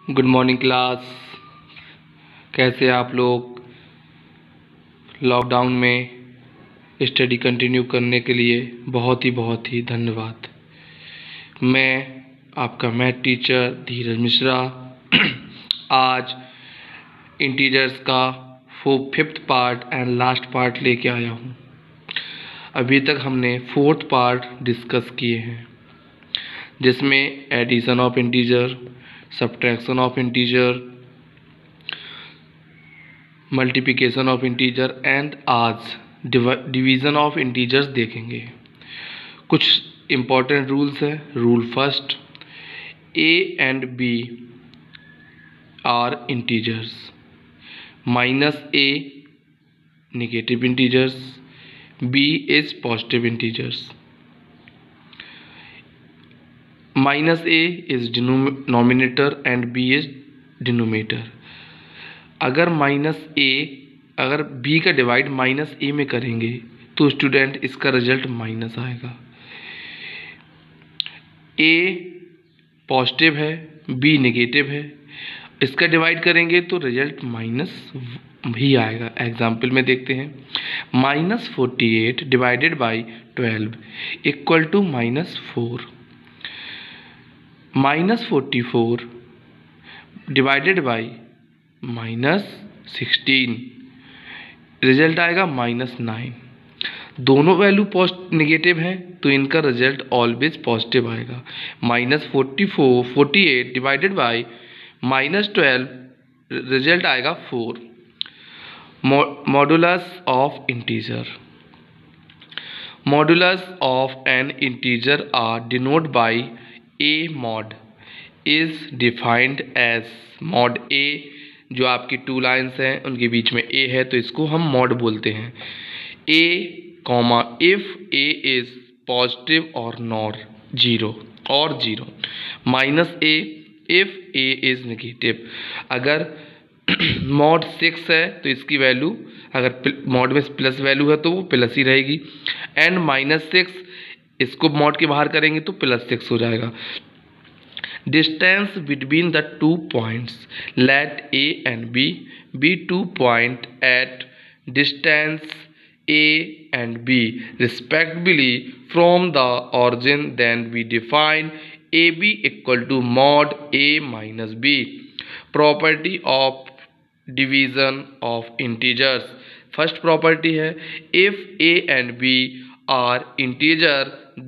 Good morning class. कैसे आप लोग? लॉकडाउन में स्टडी कंटिन्यू करने के लिए बहुत ही धन्यवाद। मैं आपका मैथ टीचर धीरज मिश्रा आज इंटीजर्स का fifth part and last part लेके आया हूँ। अभी तक हमने फोर्थ पार्ट डिस्कस किए हैं, जिसमें addition of integer, subtraction of integer, multiplication of integer and आज डिवीज़न ऑफ इंटीजर्स देखेंगे। कुछ इम्पॉर्टेंट रूल्स हैं। Rule first, a and b are integers, minus a negative integers, b is positive integers. Minus a is denominator and b is denominator. अगर अगर b का divide minus ए में करेंगे तो student इसका रिजल्ट माइनस आएगा। a positive है, b negative है, इसका डिवाइड करेंगे तो रिजल्ट माइनस भी आएगा। एग्जाम्पल में देखते हैं, -48 divided by 12 equal to -4। -44 divided by -16 result आएगा -9। दोनों वैल्यू नेगेटिव हैं तो इनका रिजल्ट ऑलवेज पॉजिटिव आएगा। -48 डिवाइडेड बाई -12 रिजल्ट आएगा 4। Modulus of integer, modulus of an integer are denote by a mod is defined as mod a। जो आपकी two lines हैं उनके बीच में a है तो इसको हम mod बोलते हैं। a comma if a is positive और नॉर 0 और 0, minus a if a is negative. अगर mod 6 है तो इसकी वैल्यू, अगर mod में प्लस वैल्यू है तो वो प्लस ही रहेगी, एंड -6 इसको mod के बाहर करेंगे तो +6 हो जाएगा। Distance between the 2 points, let a and b be 2 points at distance a and b respectively from the origin, then we define ab equal to mod a minus b। Property of division of integers. First property है, if a and b are integer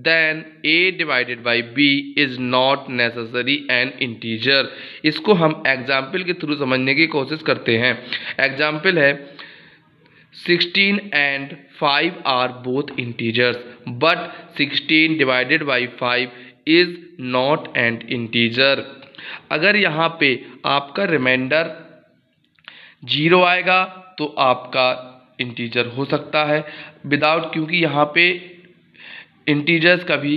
then a divided by b is not necessary an integer। इसको हम example के through समझने की कोशिश करते हैं। Example है 16 and 5 are both integers but 16 divided by 5 is not an integer। अगर यहाँ पे आपका रिमाइंडर 0 आएगा तो आपका इंटीजर हो सकता है विदाउट, क्योंकि यहाँ पे इंटीजर्स कभी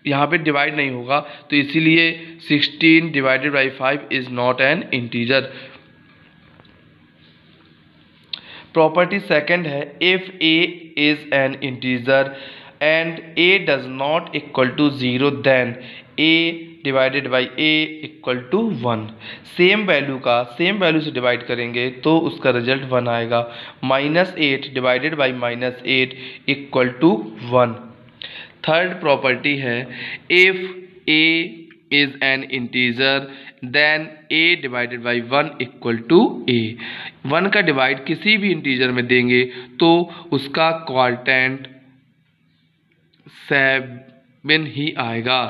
यहाँ पे डिवाइड नहीं होगा तो इसीलिए 16 divided by 5 is not an integer. Property second है, if a is an integer and a does not equal to 0 then a divided by a equal to 1। Same value से डिवाइड करेंगे तो उसका रिजल्ट 1 आएगा। -8 divided by -8 equal to 1। Third property है, if a is an integer then a divided by 1 equal to a। 1 का divide किसी भी integer में देंगे तो उसका क्वार्टेंट 7 ही आएगा।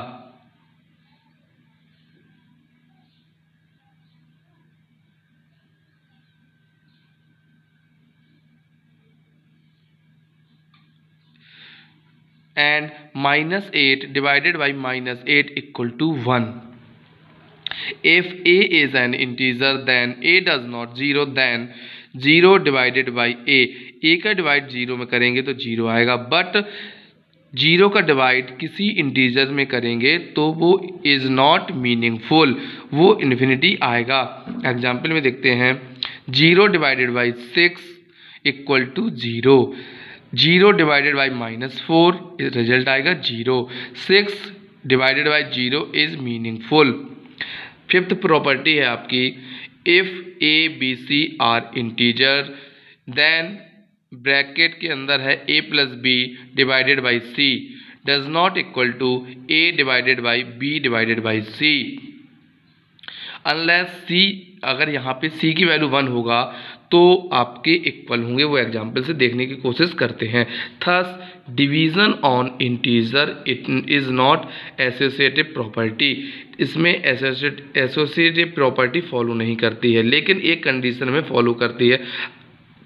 And -8 divided by -8 equal to 1। If a is an integer then a does not 0 then 0 divided by a का डिवाइड 0 में करेंगे तो 0 आएगा, बट 0 का डिवाइड किसी इंटीजर में करेंगे तो वो इज नॉट मीनिंगफुल, वो इन्फिनिटी आएगा। एग्जाम्पल में देखते हैं, 0 divided by 6 equal to 0, 0 divided by -4 result आएगा 0, 6 divided by 0 is meaningful. Fifth property है आपकी, if A B C are integer then bracket के अंदर है a plus b divided by c does not equal to a divided by b divided by c. Unless c, अगर यहाँ पे c की value 1 होगा तो आपके इक्वल होंगे, वो एग्जाम्पल से देखने की कोशिश करते हैं। Thus division on integer it is not associative property, इसमें एसोसिएटिव प्रॉपर्टी फॉलो नहीं करती है, लेकिन एक कंडीशन में फॉलो करती है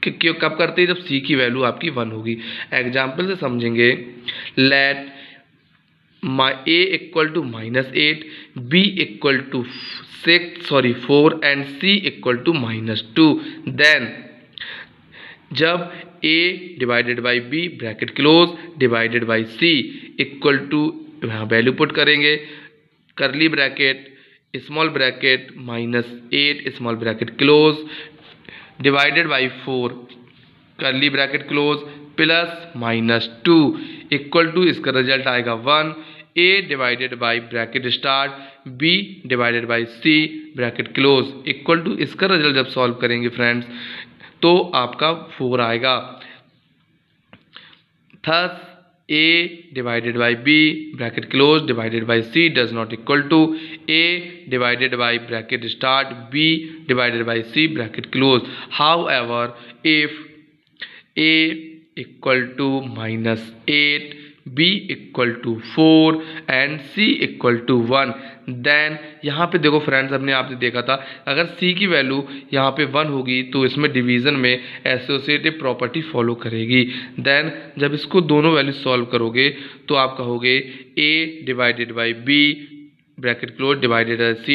कि कब करती है, जब c की वैल्यू आपकी 1 होगी। एग्जाम्पल से समझेंगे, let a equal to -8, b equal to 4 and c equal to -2, then जब a divided by b bracket close divided by c equal to, यहाँ वैल्यू पुट करेंगे, curly bracket small bracket -8 small bracket close divided by 4 curly bracket close plus -2 equal to, इसका result आएगा 1, a divided by bracket start b divided by c bracket close equal to, इसका result जब solve करेंगे friends तो आपका 4 आएगा। Thus a divided by b bracket close divided by c does not equal to a divided by bracket start b divided by c bracket close. However if a equal to -8 b equal to 4 and c equal to 1, then यहाँ पे देखो friends, हमने आपने देखा था अगर c की value यहाँ पे 1 होगी तो इसमें डिवीज़न में एसोसिएटिव प्रॉपर्टी फॉलो करेगी। देन जब इसको दोनों वैल्यू सॉल्व करोगे तो आप कहोगे a divided by b bracket close divided by c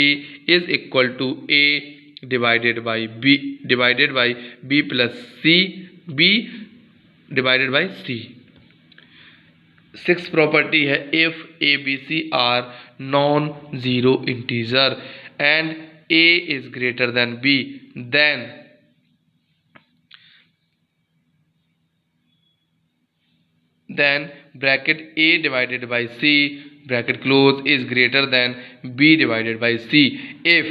is equal to a divided by b plus c b divided by c। Six property है, if A B C are non zero integer and a is greater than b, then bracket a divided by c bracket close is greater than b divided by c। If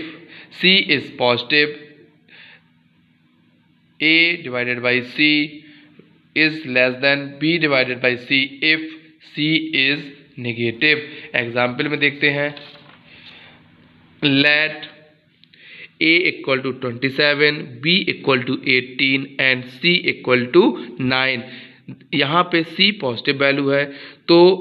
c is positive a divided by c is less than b divided by c if c is negative. Example में देखते हैं, let a equal to 27 b equal to 18 and c equal to 9। यहाँ पे c positive value है तो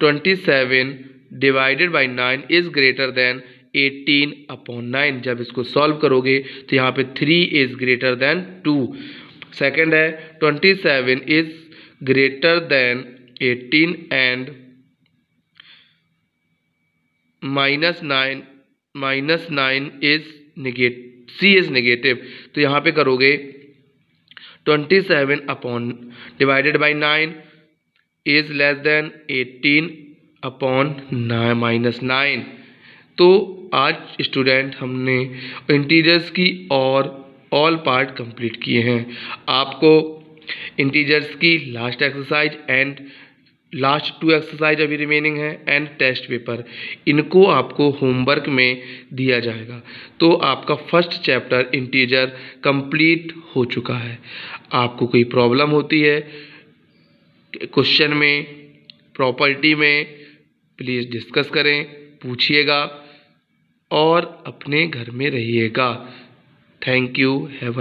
27 divided by 9 is greater than 18/9। जब इसको solve करोगे तो यहाँ पे 3 इज ग्रेटर देन 2। सेकंड है, 27 is greater then 18 and -9 is c is negative, तो यहाँ पे करोगे 27 upon divided by 9 is less then 18/9। तो आज स्टूडेंट हमने इंटीजर्स की और ऑल पार्ट कंप्लीट किए हैं। आपको इंटीजर्स की last exercise and last 2 exercise अभी रिमेनिंग है एंड टेस्ट पेपर, इनको आपको होमवर्क में दिया जाएगा। तो आपका फर्स्ट चैप्टर इंटीजर कंप्लीट हो चुका है। आपको कोई प्रॉब्लम होती है क्वेश्चन में, प्रॉपर्टी में, प्लीज़ डिस्कस करें, पूछिएगा और अपने घर में रहिएगा। Thank you. हैव